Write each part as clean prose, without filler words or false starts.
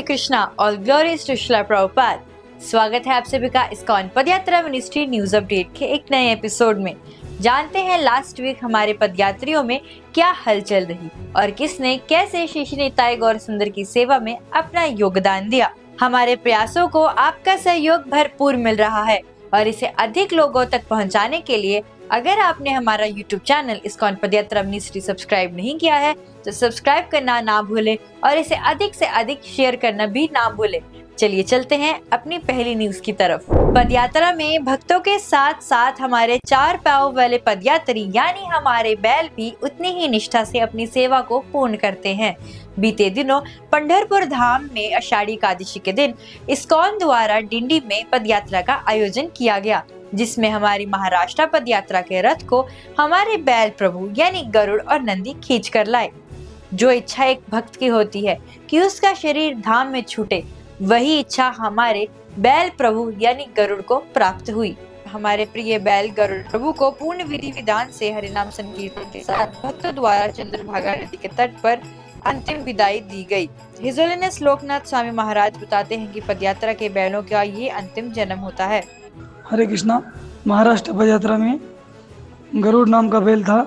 हरे कृष्णा और glories to Srila Prabhupada. स्वागत है आप सभी का इस्कॉन पदयात्रा मिनिस्ट्री न्यूज अपडेट के एक नए एपिसोड में। जानते हैं लास्ट वीक हमारे पदयात्रियों में क्या हलचल रही और किसने कैसे श्री श्री निताई गौर सुंदर की सेवा में अपना योगदान दिया। हमारे प्रयासों को आपका सहयोग भरपूर मिल रहा है और इसे अधिक लोगों तक पहुंचाने के लिए अगर आपने हमारा YouTube चैनल इस्कॉन पदयात्रा मिनिस्ट्री सब्सक्राइब नहीं किया है तो सब्सक्राइब करना ना भूलें और इसे अधिक से अधिक शेयर करना भी ना भूलें। चलिए चलते हैं अपनी पहली न्यूज की तरफ। पदयात्रा में भक्तों के साथ साथ हमारे चार पांव वाले पदयात्री यानी हमारे बैल भी उतनी ही निष्ठा से अपनी सेवा को पूर्ण करते हैं। बीते दिनों पंढरपुर धाम में आषाढ़ी एकादशी के दिन इस्कॉन द्वारा डिंडी में पदयात्रा का आयोजन किया गया, जिसमें हमारी महाराष्ट्र पदयात्रा के रथ को हमारे बैल प्रभु यानी गरुड़ और नंदी खींच कर लाए। जो इच्छा एक भक्त की होती है कि उसका शरीर धाम में छूटे, वही इच्छा हमारे बैल प्रभु यानी गरुड़ को प्राप्त हुई। हमारे प्रिय बैल गरुड़ प्रभु को पूर्ण विधि विधान से हरिनाम संकीर्तन के साथ भक्तों द्वारा चंद्रभागा नदी के तट पर अंतिम विदाई दी गई। हिज होलीनेस लोकनाथ स्वामी महाराज बताते हैं कि पदयात्रा के बैलों का ये अंतिम जन्म होता है। हरे कृष्णा। महाराष्ट्र पदयात्रा में गरुड़ नाम का बैल था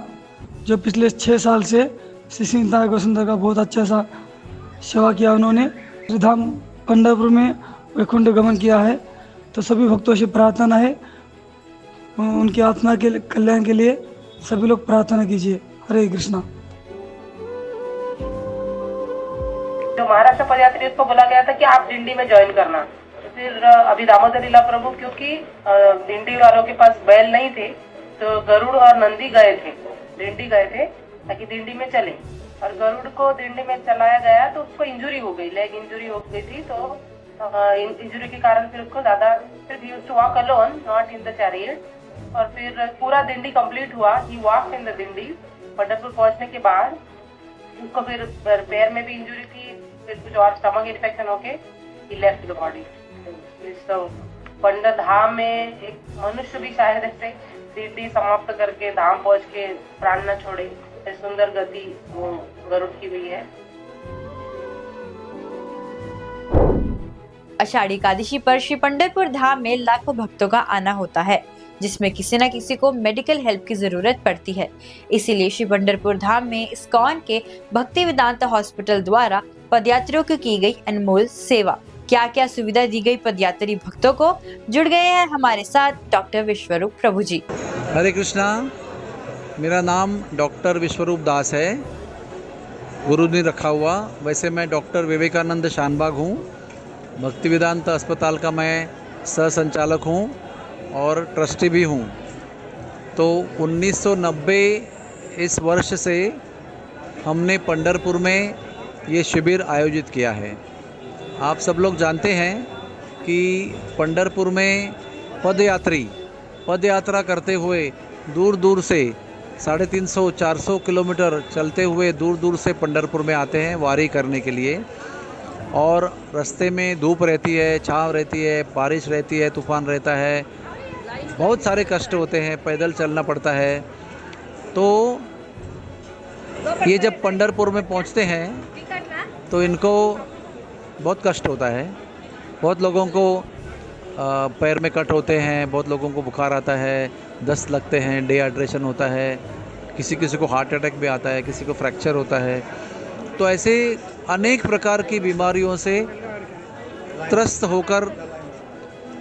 जो पिछले 6 साल से श्री श्री निताई गौर सुंदर का बहुत अच्छा सा सेवा किया। उन्होंने श्रीधाम पंढरपुर में वैकुंठ गमन किया है। तो सभी भक्तों से प्रार्थना है, उनकी आत्मा के कल्याण के लिए सभी लोग प्रार्थना कीजिए। हरे कृष्णा। जो महाराष्ट्र पदयात्री को बोला गया था कि आप डिंडी में ज्वाइन करना, फिर अभी दामोदर लीला प्रभु क्योंकि डिंडी वालों के पास बैल नहीं थे तो गरुड़ और नंदी गए थे, डिंडी गए थे ताकि डिंडी में चले। और गरुड़ को डिंडी में चलाया गया तो उसको इंजुरी हो गई, लेग इंजुरी हो गई थी। तो इंजुरी के कारण फिर उसको ज्यादा walk alone not in the chariot. और फिर पूरा डिंडी कंप्लीट हुआ, he walk in the dindi. Pandharpur पहुंचने के बाद उसको फिर पैर में भी इंजुरी थी, फिर कुछ और स्टमक इन्फेक्शन होके ही लेफ्ट द बॉडी। पंडर धाम में एक मनुष्य भी शायद ऐसे डिंडी समाप्त करके धाम पहुंच के प्राण न छोड़े, सुंदर गति वो गरुड़ की हुई है। आषाढ़ी एकादशी पर श्री पंढरपुर धाम में लाखों भक्तों का आना होता है, जिसमें किसी न किसी को मेडिकल हेल्प की जरूरत पड़ती है। इसीलिए श्री पंढरपुर धाम में इस्कॉन के भक्ति वेदांत हॉस्पिटल द्वारा पदयात्रियों को की गई अनमोल सेवा। क्या क्या सुविधा दी गई पदयात्री भक्तों को, जुड़ गए हैं हमारे साथ डॉक्टर विश्वरूप प्रभु जी। हरे कृष्णा। मेरा नाम डॉक्टर विश्वरूप दास है, गुरु ने रखा हुआ। वैसे मैं डॉक्टर विवेकानंद शानबाग हूँ, भक्ति वेदांत अस्पताल का मैं सह संचालक हूँ और ट्रस्टी भी हूँ। तो 1990 इस वर्ष से हमने पंढरपुर में ये शिविर आयोजित किया है। आप सब लोग जानते हैं कि पंढरपुर में पदयात्रा करते हुए दूर दूर से 350-400 किलोमीटर चलते हुए दूर दूर से पंढरपुर में आते हैं वारी करने के लिए। और रास्ते में धूप रहती है, छाँव रहती है, बारिश रहती है, तूफान रहता है, बहुत सारे कष्ट होते हैं, पैदल चलना पड़ता है। तो ये जब पंढरपुर में पहुंचते हैं तो इनको बहुत कष्ट होता है। बहुत लोगों को पैर में कट होते हैं, बहुत लोगों को बुखार आता है, दस्त लगते हैं, डिहाइड्रेशन होता है, किसी किसी को हार्ट अटैक भी आता है, किसी को फ्रैक्चर होता है। तो ऐसे अनेक प्रकार की बीमारियों से त्रस्त होकर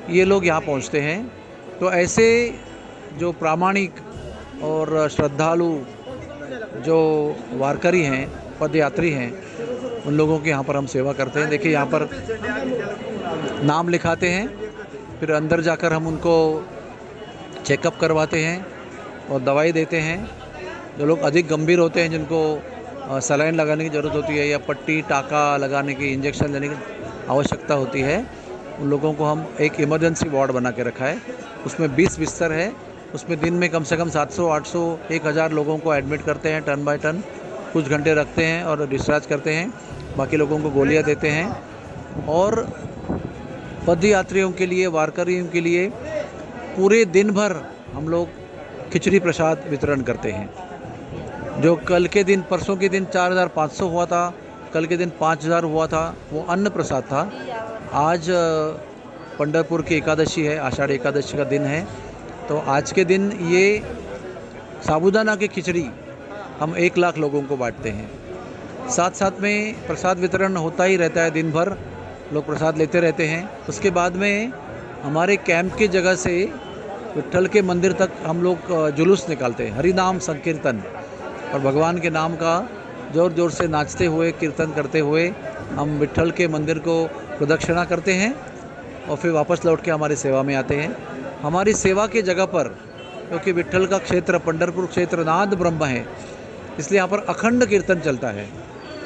ये लोग यहाँ पहुँचते हैं। तो ऐसे जो प्रामाणिक और श्रद्धालु जो वारकरी हैं, पदयात्री हैं, उन लोगों की यहाँ पर हम सेवा करते हैं। देखिए यहाँ पर नाम लिखाते हैं, फिर अंदर जाकर हम उनको चेकअप करवाते हैं और दवाई देते हैं। जो लोग अधिक गंभीर होते हैं, जिनको सलाइन लगाने की ज़रूरत होती है या पट्टी टाका लगाने की, इंजेक्शन लेने की आवश्यकता होती है, उन लोगों को हम एक इमरजेंसी वार्ड बना के रखा है। उसमें 20 बिस्तर है, उसमें दिन में कम से कम 700, 800, 1000 लोगों को एडमिट करते हैं टर्न बाय टर्न। कुछ घंटे रखते हैं और डिस्चार्ज करते हैं, बाकी लोगों को गोलियां देते हैं। और पदयात्रियों के लिए, वारकरियों के लिए पूरे दिन भर हम लोग खिचड़ी प्रसाद वितरण करते हैं। जो कल के दिन, परसों के दिन 4500 हुआ था, कल के दिन 5000 हुआ था, वो अन्न प्रसाद था। आज पंढरपुर की एकादशी है, आषाढ़ एकादशी का दिन है, तो आज के दिन ये साबूदाना की खिचड़ी हम 1 लाख लोगों को बांटते हैं। साथ साथ में प्रसाद वितरण होता ही रहता है, दिन भर लोग प्रसाद लेते रहते हैं। उसके बाद में हमारे कैंप की जगह से विट्ठल के मंदिर तक हम लोग जुलूस निकालते हैं, हरि नाम संकीर्तन, और भगवान के नाम का ज़ोर ज़ोर से नाचते हुए, कीर्तन करते हुए हम विट्ठल के मंदिर को प्रदक्षिणा करते हैं और फिर वापस लौट के हमारी सेवा में आते हैं। हमारी सेवा की जगह पर, क्योंकि विट्ठल का क्षेत्र पंढरपुर क्षेत्र नाद ब्रह्म है, इसलिए यहाँ पर अखंड कीर्तन चलता है।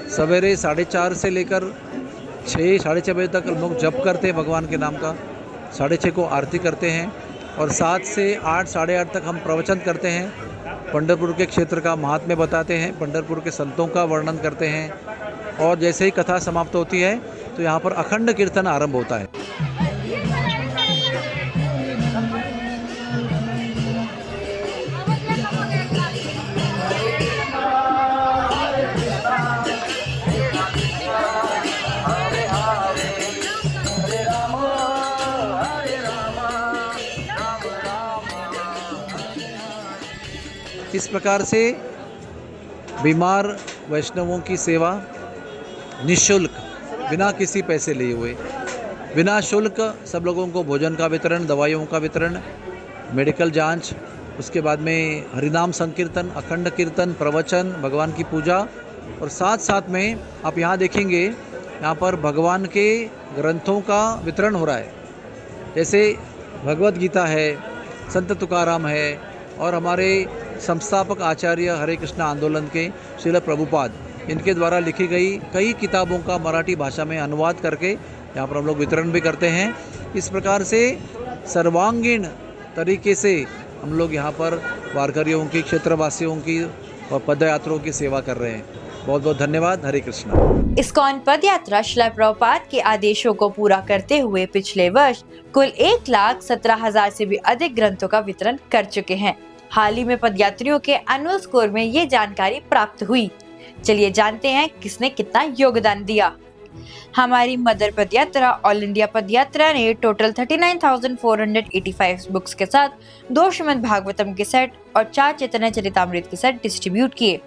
सवेरे 4:30 से लेकर 6, 6:30 बजे तक हम लोग जप करते हैं भगवान के नाम का, 6:30 को आरती करते हैं और 7 से 8, 8:30 तक हम प्रवचन करते हैं। पंढरपुर के क्षेत्र का महात्म्य बताते हैं, पंढरपुर के संतों का वर्णन करते हैं और जैसे ही कथा समाप्त होती है तो यहाँ पर अखंड कीर्तन आरंभ होता है। इस प्रकार से बीमार वैष्णवों की सेवा निःशुल्क, बिना किसी पैसे लिए हुए, बिना शुल्क सब लोगों को भोजन का वितरण, दवाइयों का वितरण, मेडिकल जांच, उसके बाद में हरिनाम संकीर्तन, अखंड कीर्तन, प्रवचन, भगवान की पूजा, और साथ साथ में आप यहाँ देखेंगे यहाँ पर भगवान के ग्रंथों का वितरण हो रहा है। जैसे भगवद गीता है, संत तुकाराम है और हमारे संस्थापक आचार्य हरे कृष्ण आंदोलन के श्रील प्रभुपाद, इनके द्वारा लिखी गई कई किताबों का मराठी भाषा में अनुवाद करके यहाँ पर हम लोग वितरण भी करते हैं। इस प्रकार से सर्वांगीण तरीके से हम लोग यहाँ पर वारकरियों की, क्षेत्रवासियों की और पदयात्रियों की सेवा कर रहे हैं। बहुत बहुत धन्यवाद। हरे कृष्णा। इस्कॉन पद यात्रा श्रील प्रभुपाद के आदेशों को पूरा करते हुए पिछले वर्ष कुल 1,17,000 से भी अधिक ग्रंथों का वितरण कर चुके हैं। हाल ही में पदयात्रियों के एनुअल स्कोर में ये जानकारी प्राप्त हुई। चलिए जानते हैं किसने कितना योगदान दिया। हमारी मदर पदयात्रा ऑल इंडिया पदयात्रा ने टोटल 39,485 बुक्स के साथ 2 श्रीमद् भागवतम के सेट और 4 चैतन्य चरितामृत के सेट डिस्ट्रीब्यूट किए।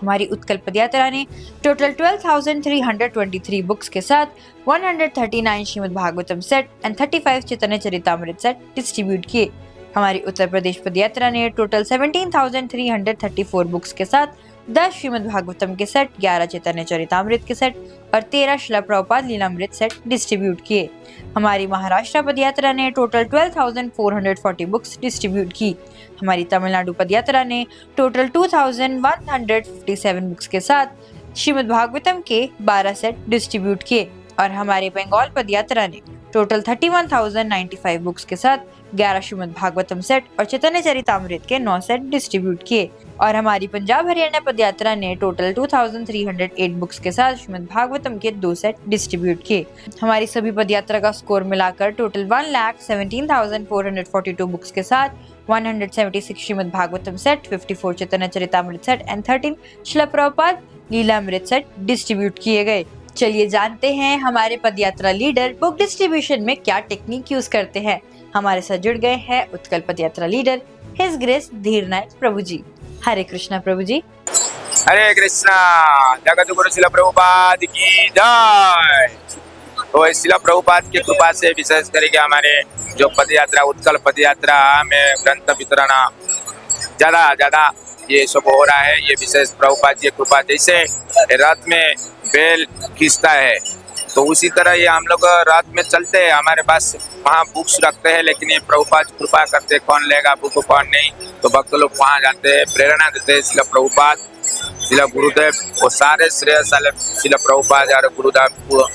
हमारी उत्कल पदयात्रा ने टोटल 12,323 बुक्स के साथ 139 Shrimad Bhagavatam set and 35 Chaitanya Charitamrita set distribute किए। हमारी उत्तर प्रदेश पदयात्रा ने टोटल 17,334 बुक्स के साथ 10 श्रीमद् भागवतम के सेट, 11 चैतन्य चरितामृत के सेट और 13 श्रील प्रभुपाद लीलामृत सेट डिस्ट्रीब्यूट किए। हमारी महाराष्ट्र पदयात्रा ने टोटल 12,440 बुक्स डिस्ट्रीब्यूट की। हमारी तमिलनाडु पदयात्रा ने टोटल 2,157 बुक्स के साथ श्रीमद् भागवतम के 12 सेट डिस्ट्रीब्यूट किए। और हमारे बंगाल पदयात्रा ने टोटल 31,095 बुक्स के साथ 11 श्रीमद् भागवतम सेट और चैतन्य चरितामृत के 9 सेट डिस्ट्रीब्यूट किए। और हमारी पंजाब हरियाणा पदयात्रा ने टोटल 2,308 बुक्स के साथ श्रीमद् भागवतम के 2 सेट डिस्ट्रीब्यूट किए। हमारी सभी पदयात्रा का स्कोर मिलाकर टोटल 1,17,442 बुक्स के साथ 176 Srimad Bhagavatam set, 54 Chaitanya Charitamrita set and 13 Srila Prabhupada Lilamrita set distribute किए गए। चलिए जानते हैं हमारे पदयात्रा लीडर बुक डिस्ट्रीब्यूशन में क्या टेक्निक यूज करते हैं। हमारे साथ जुड़ गए हैं उत्कल पदयात्रा लीडर हिज ग्रेस धीर नायक प्रभु जी। हरे कृष्णा प्रभु जी। हरे कृष्णा। जगत गुरु श्रील प्रभुपाद की जय। तो श्रील प्रभुपाद की कृपा से विशेष करके हमारे जो पदयात्रा, उत्कल पदयात्रा में ग्रंथ वितरण ज्यादा ये सब हो रहा है। ये विशेष प्रभुपाद की कृपा, जैसे रात में बेल खींचता है तो उसी तरह ये हम लोग रात में चलते हैं, हमारे पास वहाँ बुक्स रखते हैं, लेकिन ये प्रभुपाद कृपा करते कौन लेगा बुक कौन नहीं, तो भक्त लोग वहाँ जाते हैं, प्रेरणा देते हैं। श्रील प्रभुपाद, श्रील गुरुदेव, वो सारे श्रेय श्रील प्रभुपाद और गुरुदेव को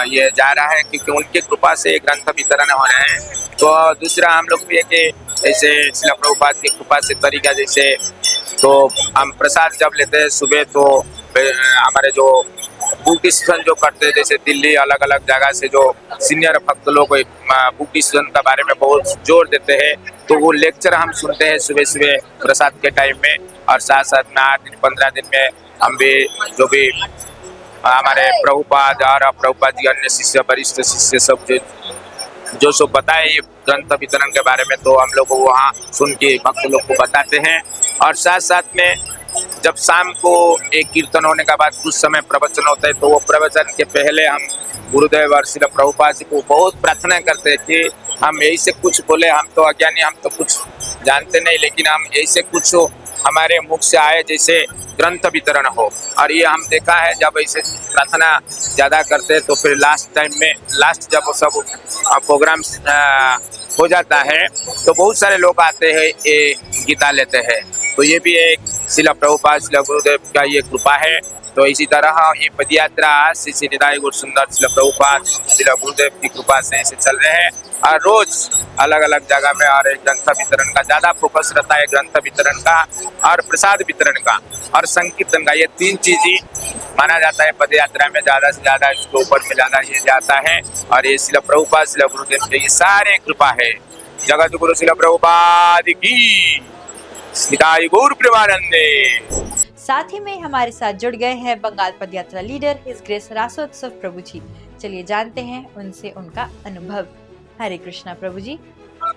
ये जा रहा है, क्योंकि उनकी कृपा से ग्रंथ वितरण हो रहे हैं। तो दूसरा हम लोग भी है कि ऐसे श्रील प्रभुपाद की कृपा से तरीका, जैसे तो हम प्रसाद जब लेते हैं सुबह, तो हमारे जो बुक डिस्कशन जो करते हैं, जैसे दिल्ली अलग अलग जगह से जो सीनियर भक्त लोग बुक डिस्कशन के बारे में बहुत जोर देते हैं, तो वो लेक्चर हम सुनते हैं सुबह सुबह प्रसाद के टाइम में। और साथ साथ में 8 दिन 15 दिन में हम भी जो भी हमारे प्रभुपाद और प्रभुपाद जी अन्य शिष्य वरिष्ठ शिष्य सब जो सब बताए ये ग्रंथ वितरण के बारे में, तो हम लोग वहाँ सुन के भक्त लोग को बताते हैं। और साथ साथ में जब शाम को एक कीर्तन होने के बाद कुछ समय प्रवचन होता है, तो वो प्रवचन के पहले हम गुरुदेव और श्रील प्रभुपाद जी को बहुत प्रार्थना करते हैं कि हम ऐसे कुछ बोले, हम तो अज्ञानी, हम तो कुछ जानते नहीं, लेकिन हम ऐसे कुछ हमारे मुख से आए जैसे ग्रंथ वितरण हो। और ये हम देखा है जब ऐसे प्रार्थना ज़्यादा करते हैं तो फिर लास्ट टाइम में जब वो सब प्रोग्राम हो जाता है तो बहुत सारे लोग आते हैं, ये गीता लेते हैं। तो ये भी एक श्रील प्रभुपाद श्रील गुरुदेव का ये कृपा है। तो इसी तरह ये पदयात्रा श्री श्री निताई गौर सुंदर श्रील प्रभुपाद श्रील गुरुदेव की कृपा से ऐसे चल रहे हैं। और रोज अलग अलग जगह में और ग्रंथ वितरण का ज़्यादा फोकस रहता है, ग्रंथ वितरण का और प्रसाद वितरण का और संकीर्तन का। ये तीन चीज ही माना जाता है पदयात्रा में, ज़्यादा से ज़्यादा इसके ऊपर में ज़्यादा ये जाता है। और ये श्रील प्रभुपाद श्रील गुरुदेव के ये सारे कृपा है। जगत गुरु श्रील प्रभुपाद की निताई गौर प्रेमानंदे। साथ ही में हमारे साथ जुड़ गए हैं बंगाल पदयात्रा लीडर हिज ग्रेस रासोत्सव प्रभु जी। चलिए जानते हैं उनसे उनका अनुभव। हरे कृष्णा प्रभु जी।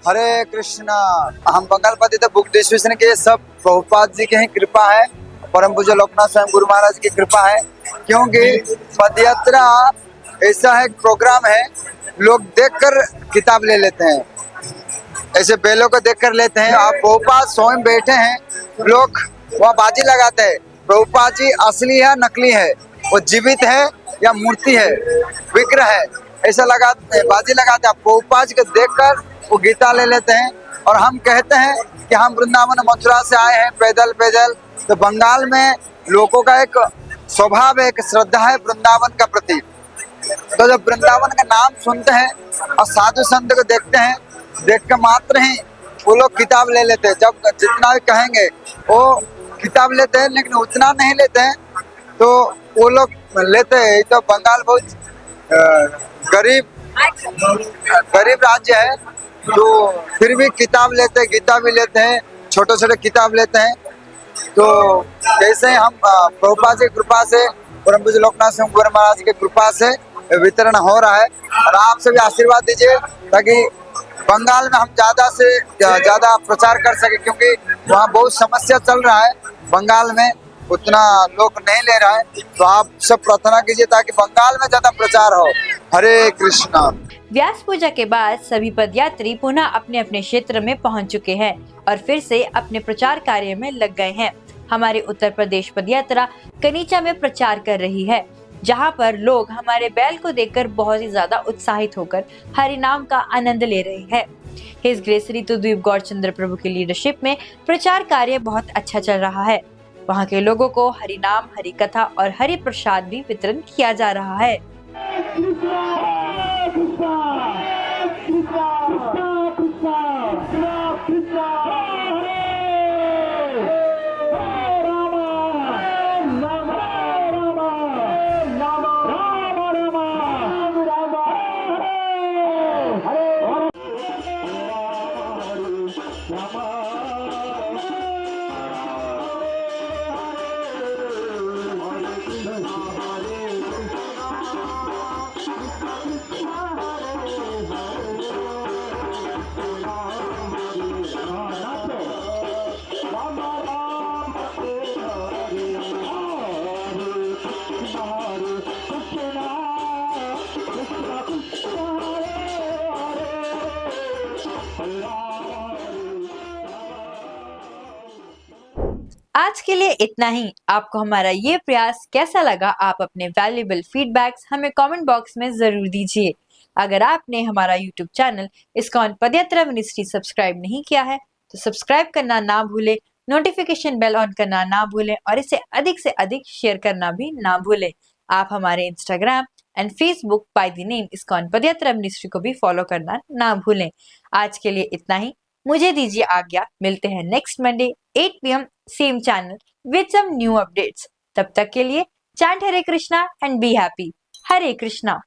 हरे कृष्णा। हम बंगाल पदयात्रा बुक डिस्ट्रीब्यूशन के सब प्रभुपाद जी की ही कृपा है, परम पूज्य लोकनाथ स्वयं गुरु महाराज की कृपा है। क्योंकि पदयात्रा ऐसा है प्रोग्राम है, लोग देखकर किताब ले लेते हैं, ऐसे बेलों को देखकर लेते हैं। आप प्रभुपाद स्वयं बैठे हैं, लोग वहाँ बाजी लगाते हैं प्रभुपाद जी असली है नकली है, वो जीवित है या मूर्ति है, विग्रह है, ऐसा लगाते हैं, बाजी लगाते हैं। प्रभुपाद जी को देखकर वो गीता ले लेते हैं। और हम कहते हैं कि हम वृंदावन मथुरा से आए हैं पैदल। तो बंगाल में लोगों का एक स्वभाव है, एक श्रद्धा है वृंदावन का प्रति। तो जब वृंदावन का नाम सुनते हैं और साधु संत को देखते हैं, देख के मात्र ही वो लोग किताब ले लेते हैं। जब जितना भी कहेंगे वो किताब लेते हैं, लेकिन उतना नहीं लेते हैं तो वो लोग लेते हैं। तो बंगाल बहुत गरीब राज्य है, तो फिर भी किताब लेते हैं, गीता भी लेते हैं, छोटे छोटे किताब लेते हैं। तो जैसे हम प्रभुपाद जी की कृपा से, परम पूज्य लोकनाथ स्वयं गुरु महाराज की कृपा से वितरण हो रहा है। और आप सभी आशीर्वाद दीजिए ताकि बंगाल में हम ज्यादा से ज्यादा प्रचार कर सके, क्योंकि वहाँ बहुत समस्या चल रहा है, बंगाल में उतना लोग नहीं ले रहा है। तो आप सब प्रार्थना कीजिए ताकि बंगाल में ज्यादा प्रचार हो। हरे कृष्णा। व्यास पूजा के बाद सभी पदयात्री पुनः अपने अपने क्षेत्र में पहुंच चुके हैं और फिर से अपने प्रचार कार्य में लग गए हैं। हमारे उत्तर प्रदेश पदयात्रा कनीचा में प्रचार कर रही है, जहां पर लोग हमारे बैल को देखकर बहुत ही ज्यादा उत्साहित होकर हरि नाम का आनंद ले रहे हैं। हिज ग्रेस ऋतुद्वीप गौरचंद्र प्रभु की लीडरशिप में प्रचार कार्य बहुत अच्छा चल रहा है। वहां के लोगों को हरि नाम, हरि कथा और हरि प्रसाद भी वितरण किया जा रहा है। आज के लिए इतना ही। आपको हमारा ये प्रयास कैसा लगा, आप अपने वैल्यूएबल फीडबैक्स हमें कमेंट बॉक्स में जरूर दीजिए। अगर आपने हमारा यूट्यूब चैनल इस्कॉन पदयात्रा मिनिस्ट्री सब्सक्राइब नहीं किया है तो सब्सक्राइब करना ना भूलें, नोटिफिकेशन बेल ऑन करना ना भूलें और इसे अधिक से अधिक शेयर करना भी ना भूलें। आप हमारे Instagram and Facebook by the name ISKCON padyatra ministry को भी फॉलो करना ना भूलें। आज के लिए इतना ही, मुझे दीजिए आज्ञा। मिलते हैं next Monday 8 PM same channel with some new updates. तब तक के लिए chant Hare Krishna and be happy. Hare Krishna.